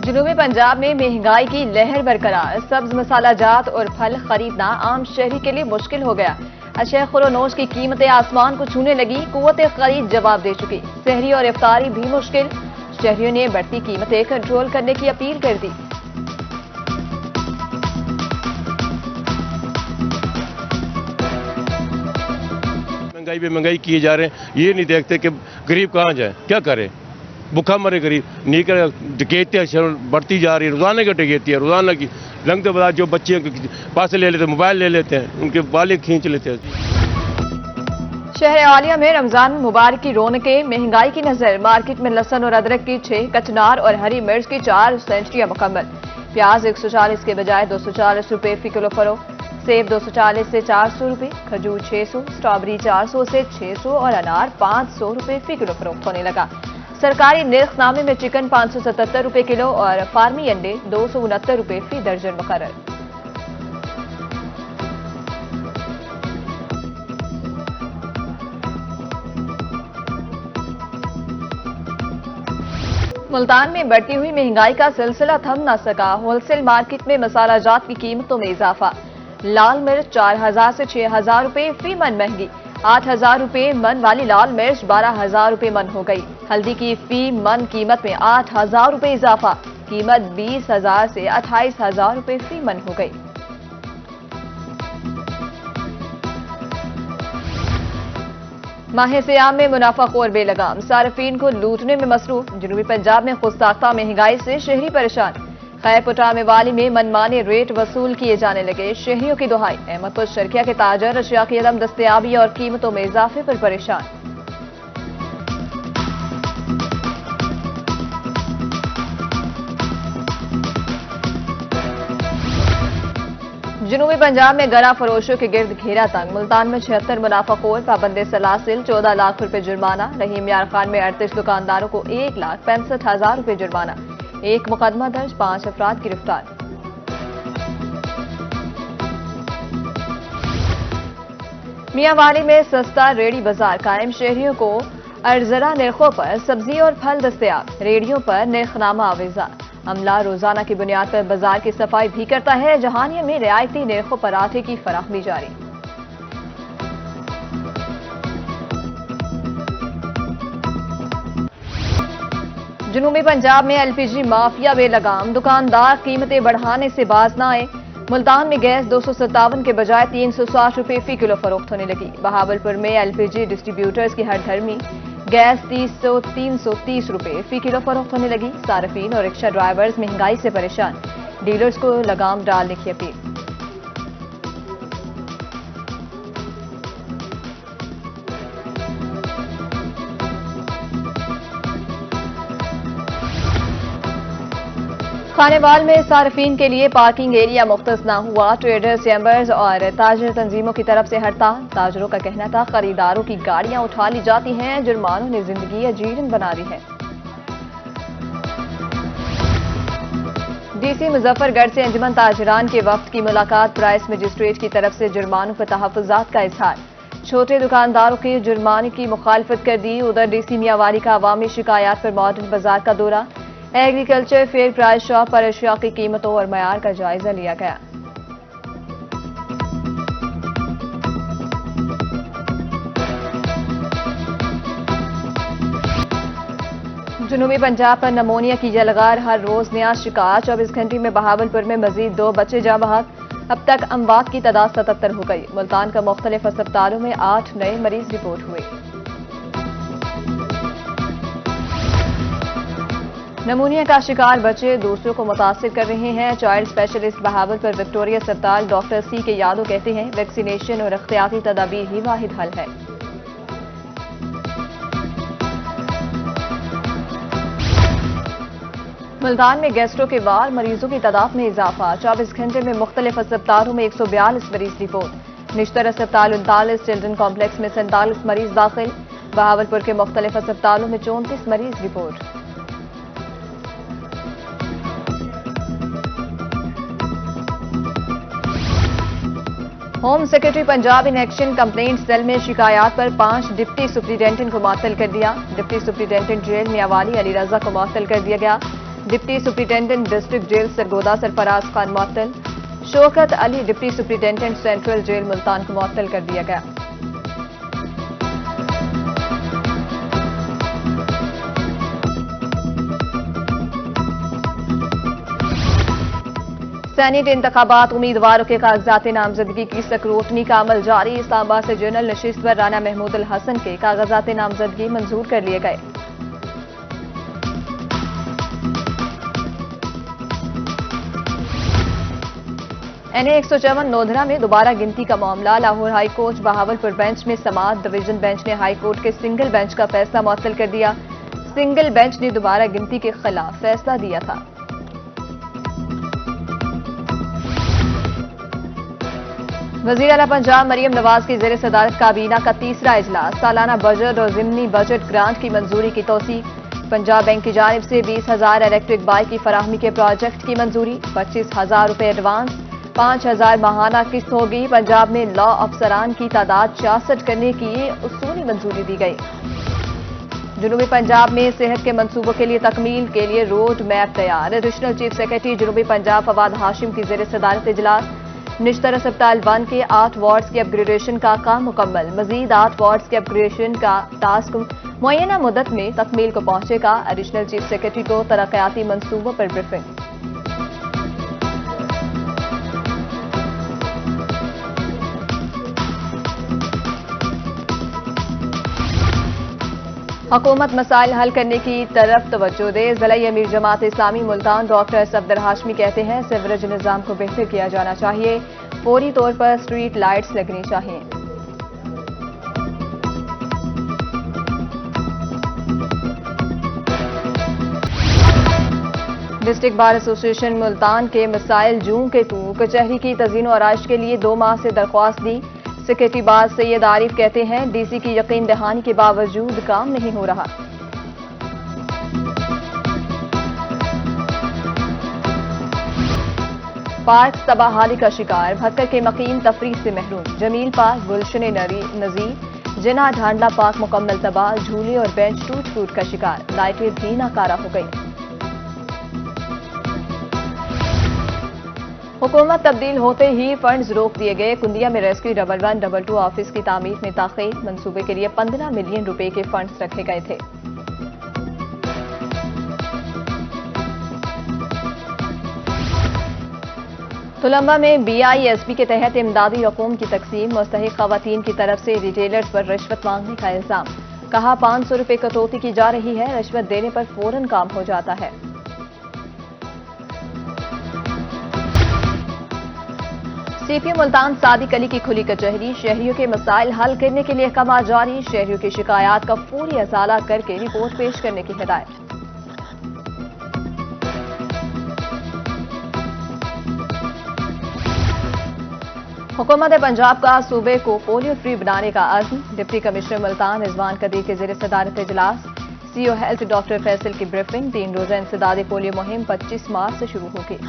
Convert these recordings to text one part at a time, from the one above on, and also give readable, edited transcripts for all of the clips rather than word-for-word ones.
जुनूबी पंजाब में महंगाई की लहर बरकरार। सब्ज मसाला जात और फल खरीदना आम शहरी के लिए मुश्किल हो गया। अशय खुरोनोश की कीमतें आसमान को छूने लगी। कुव्वत खरीद जवाब दे चुकी। सहरी और इफ्तारी भी मुश्किल। शहरियों ने बढ़ती कीमतें कंट्रोल करने की अपील कर दी। महंगाई पे महंगाई किए जा रहे हैं, ये नहीं देखते कि गरीब कहाँ जाए, क्या करे, भूखा मरे गरीब नहीं करे। डकैतियाँ बढ़ती जा रही है, रोजाना की डकैतियाँ, रोजाना की लंगते बता जो बच्चे पास ले लेते हैं, मोबाइल ले लेते हैं, उनके बालें खींच लेते हैं। शहर आलिया में रमजान मुबारक की रौनकें, महंगाई की नजर। मार्केट में लहसुन और अदरक की 6, कचनार और हरी मिर्च की 4 सेंचुरियां मुकम्मल। प्याज 140 के बजाय 240 रुपए फी किलो फरोख्त। सेब 240 से 400 रुपए, खजूर 600, स्ट्रॉबेरी 400 से 600 और अनार 500 रुपए फी किलो फरोख्त होने लगा। सरकारी निर्खनामे में चिकन 577 रुपए किलो और फार्मी अंडे 269 रुपए फी दर्जन मुकर्रर। मुल्तान में बढ़ती हुई महंगाई का सिलसिला थम न सका। होलसेल मार्केट में मसाला जात की कीमतों में इजाफा। लाल मिर्च 4000 से 6000 रुपए फी मन महंगी। 8000 रुपए मन वाली लाल मिर्च 12000 रुपए मन हो गई। हल्दी की फी मन कीमत में 8000 रुपए इजाफा। कीमत 20000 से 28000 रुपए फी मन हो गई। माह सियाम में मुनाफाखोर बेलगाम, सार्फिन को लूटने में मसरूफ। जनूबी पंजाब में खुस्ताख्ता महंगाई से शहरी परेशान। खैरपुटा में वाली में मनमाने रेट वसूल किए जाने लगे। शहरियों की दुहाई। अहमदपुर शर्किया के ताजर अशिया की अदम दस्तयाबी और कीमतों में इजाफे पर परेशान। जनूबी पंजाब में गला फरोशों के गिर्द घेरा तंग। मुल्तान में 76 मुनाफाखोर, पाबंदे सलासिल, 14 लाख रुपए जुर्माना। रहीम यार खान में 38 दुकानदारों को 1,65,000 रुपए जुर्माना। एक मुकदमा दर्ज, 5 अफराद गिरफ्तार। मियांवाली में सस्ता रेडी बाजार कायम। शहरियों को अर्जरा निर्खों पर सब्जी और फल दस्तयाब। रेडियों पर निर्खनामा आवेजा। अमला रोजाना की बुनियाद पर बाजार की सफाई भी करता है। जहानिया में रियायती निर्खों पर आटे की फराहमी जारी। जनूबी पंजाब में एलपीजी माफिया बेलगाम। दुकानदार कीमतें बढ़ाने से बाज न आए। मुल्तान में गैस 257 के बजाय 360 रुपए फी किलो फरोख्त होने लगी। बहावलपुर में एलपीजी डिस्ट्रीब्यूटर्स की हड़धर्मी। गैस 330 रुपए फी किलो फरोख्त होने लगी। सार्फिन और रिक्शा ड्राइवर्स महंगाई से परेशान। डीलर्स को लगाम डालने की अपील। खानेवाल में सार्फिन के लिए पार्किंग एरिया मुख्तस न हुआ। ट्रेडर्स चैम्बर्स और ताजर तंजीमों की तरफ से हड़ताल। ताजरों का कहना था खरीदारों की गाड़ियां उठा ली जाती हैं। जुर्मानों ने जिंदगी अजीरन बना दी है। डीसी मुजफ्फरगढ़ से अंजुमन ताजरान के वफ्द की मुलाकात। प्राइस मजिस्ट्रेट की तरफ से जुर्मानों पर तहफ्फुजात का इजहार। छोटे दुकानदारों के जुर्माने की मुखालफत कर दी। उधर डीसी मियांवाली का अवामी शिकायत पर मॉडर्न बाजार का दौरा। एग्रीकल्चर फेयर प्राइस शॉप पर अशिया की कीमतों और मयार का जायजा लिया गया। जनूबी पंजाब पर नमोनिया की जलगार। हर रोज नया शिकार। 24 घंटे में बहावलपुर में मजीद 2 बच्चे जाँ बहक। अब तक अमवात की तादाद 77 हो गई। मुल्तान का मुख्तलिफ अस्पतालों में 8 नए मरीज रिपोर्ट हुए। नमूनिया का शिकार बच्चे दूसरों को मुतासिर कर रहे हैं। चाइल्ड स्पेशलिस्ट बहावलपुर विक्टोरिया अस्पताल डॉक्टर सी के यादव कहते हैं वैक्सीनेशन और एहतियाती तदाबीर ही वाहिद हल है। मुल्तान में गैस्ट्रो के वार मरीजों की तादाद में इजाफा। 24 घंटे में मुख्तलिफ अस्पतालों में 142 मरीज रिपोर्ट। निश्तर अस्पताल 39, चिल्ड्रन कॉम्प्लेक्स में 47 मरीज दाखिल। बहावलपुर के मुख्तलिफ अस्पतालों में 34 मरीज report. Home secretary Punjab in action complaint cell में शिकायत पर 5 डिप्टी सुप्रिंटेंडेंट को मुअत्तल कर दिया। Deputy superintendent jail Mianwali Ali Raza को मुअत्तल कर दिया गया। Deputy superintendent district jail Sargodha Sarfaraz Khan मुअत्तल। Shaukat Ali deputy superintendent central jail Multan को मुअत्तल कर दिया गया। सेनेट इंतखाबात उम्मीदवारों के कागजात नामजदगी की स्क्रूटनी का अमल जारी। इस्लामाबाद से जनरल नशिस्त पर राना महमूद अल हसन के कागजात नामजदगी मंजूर कर लिए गए। NA 154 नोधरा में दोबारा गिनती का मामला। Lahore high court Bahawalpur bench में समाअत। डिवीजन बेंच ने हाई कोर्ट के सिंगल बेंच का फैसला मुअत्तल कर दिया। सिंगल बेंच ने दोबारा गिनती के खिलाफ फैसला दिया था। वज़ीर आला पंजाब मरियम नवाज की ज़ेर सदारत काबीना का तीसरा इजलास। सालाना बजट और ज़िमनी बजट ग्रांट की मंजूरी की तौसीक। पंजाब बैंक की जानिब से 20,000 इलेक्ट्रिक बाइक की फराहमी के प्रोजेक्ट की मंजूरी। 25,000 रुपए एडवांस, 5,000 माहाना किस्त होगी। पंजाब में लॉ अफसरान की तादाद 66 करने की उसूली मंजूरी दी गई। जनूबी पंजाब में सेहत के मंसूबों के लिए तकमील के लिए रोड मैप तैयार। एडिशनल चीफ सेक्रेटरी जनूबी पंजाब फवाद हाशिम की ज़ेर सदारत इजलास। निश्तर अस्पताल 1 के 8 वार्ड्स की अपग्रेडेशन का काम मुकम्मल। मजीद 8 वार्ड्स के अपग्रेडेशन का टास्क मुअय्यना मुद्दत में तकमील को पहुंचेगा। एडिशनल चीफ सेक्रेटरी को तरक्याती मंसूबों पर ब्रीफिंग। हुकूमत मसाइल हल करने की तरफ तवज्जो दे। ज़िला अमीर जमात इस्लामी मुल्तान डॉक्टर सफदर हाशमी कहते हैं सीवरेज निज़ाम को बेहतर किया जाना चाहिए। फौरी तौर पर स्ट्रीट लाइट्स लगनी चाहिए। डिस्ट्रिक्ट बार एसोसिएशन मुल्तान के मसाइल जूं के तू कचहरी की तज़ीन और आराइश के लिए 2 माह से दरख्वास्त दी। सेक्रेटरी बाज सैयद आरिफ कहते हैं डीसी की यकीन दहानी के बावजूद काम नहीं हो रहा। पार्क तबाहाली का शिकार। भक्कर के मकीन तफरीह से महरूम। जमील पार्क, गुलशन नज़ीर, जिना ढांडला पार्क मुकम्मल तबाह। झूले और बेंच टूट फूट का शिकार। लाइटें भी नाकारा हो गई। हुकूमत तब्दील होते ही फंड्स रोक दिए गए। कुंदिया में रेस्क्यू 1112 ऑफिस की तामीर में ताख़ीर। मंसूबे के लिए 15 मिलियन रुपए के फंड्स रखे गए थे। तुलंबा में BISP के तहत इमदादी रकूम की तकसीम। मुस्तहिक खवातीन की तरफ से रिटेलर्स पर रिश्वत मांगने का इल्जाम। कहा 500 रुपए कटौती की जा रही है। रिश्वत देने पर फौरन काम हो जाता है। CPO मुल्तान सादिक अली की खुली कचहरी। शहरियों के मसाइल हल करने के लिए अहकाम जारी। शहरियों की शिकायत का फौरी अजाला करके रिपोर्ट पेश करने की हिदायत। हुकूमत पंजाब का सूबे को पोलियो फ्री बनाने का अज़्म। डिप्टी कमिश्नर मुल्तान रिजवान कदीर के ज़ेर सदारत इजलास। CO हेल्थ डॉक्टर फैसल की ब्रीफिंग। 3 रोजा इंसदादी पोलियो मुहिम 25 मार्च से शुरू होगी।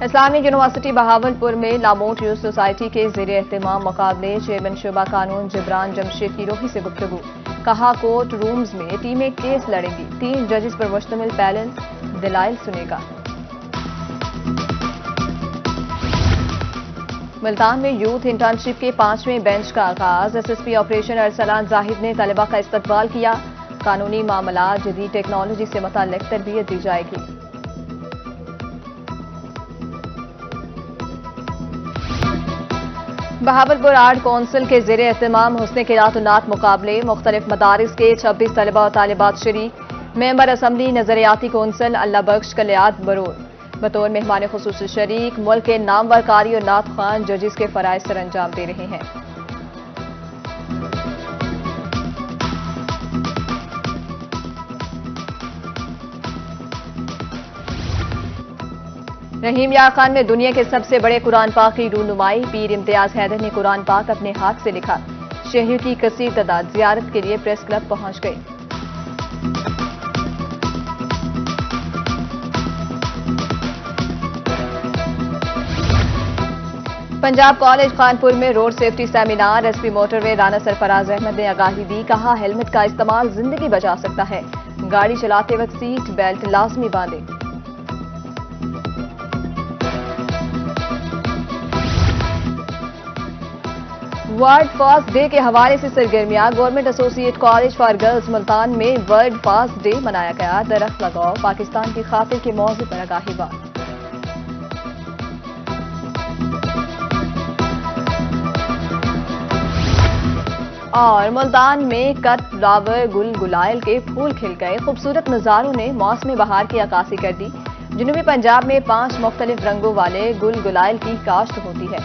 इस्लामिक यूनिवर्सिटी बहावलपुर में लामोट यूथ सोसाइटी के ज़ेर एहतमाम मुकाबले। चेयरमैन शुबा कानून जिब्रान जमशेद की रोही से गुफ्तगू। कहा कोर्ट रूम्स में टीमें केस लड़ेंगी। 3 जजेस पर मुश्तमिल पैनल दलाइल सुनेगा। मुल्तान में यूथ इंटर्नशिप के 5वें बेंच का आगाज। SSP ऑपरेशन अरसलान जाहिद ने तलबा का इस्तकबाल किया। कानूनी मामला जदीद टेक्नोलॉजी से मुताल्लिक तरबियत दी जाएगी। बहावलपुर आर्ट कौंसिल के ज़ेर एहतमाम हुस्न किरात नात मुकाबले। मुख्तलिफ मदारिस के 26 तलबा और तालिबात शरीक। मेंबर असम्बली नजरियाती कौंसिल अल्लाह बख्श कलियात बरोर बतौर मेहमान खुसूसी शरीक। मुल्क के नामवर कारी और नात खान जजेस के फराइज सर अंजाम दे रहे हैं। रहीम यार खान ने दुनिया के सबसे बड़े कुरान पाक की रूनुमाई। पीर इम्तियाज हैदर ने कुरान पाक अपने हाथ से लिखा। शहरियों की कसीर तादाद जियारत के लिए प्रेस क्लब पहुंच गई। पंजाब कॉलेज कानपुर में road safety seminar. SP motorway Rana Sarfraz Ahmed ने आगाही दी। कहा, हेलमेट का इस्तेमाल जिंदगी बचा सकता है। गाड़ी चलाते वक्त सीट बेल्ट लाजमी बांधें। वर्ल्ड फास्ट डे के हवाले से सरगर्मियां। Government associate college for girls Multan में वर्ल्ड फास्ट डे मनाया गया। दरख्त लगाओ, पाकिस्तान की खातिर के मौजू पर आगाही बात। और मुल्तान में कट फ्लावर गुल गुलायल के फूल खिल गए। खूबसूरत नजारों ने मौसम बहार की अक्कासी कर दी। जनूबी पंजाब में 5 मुख्तलिफ रंगों वाले गुल गुलायल की काश्त होती है।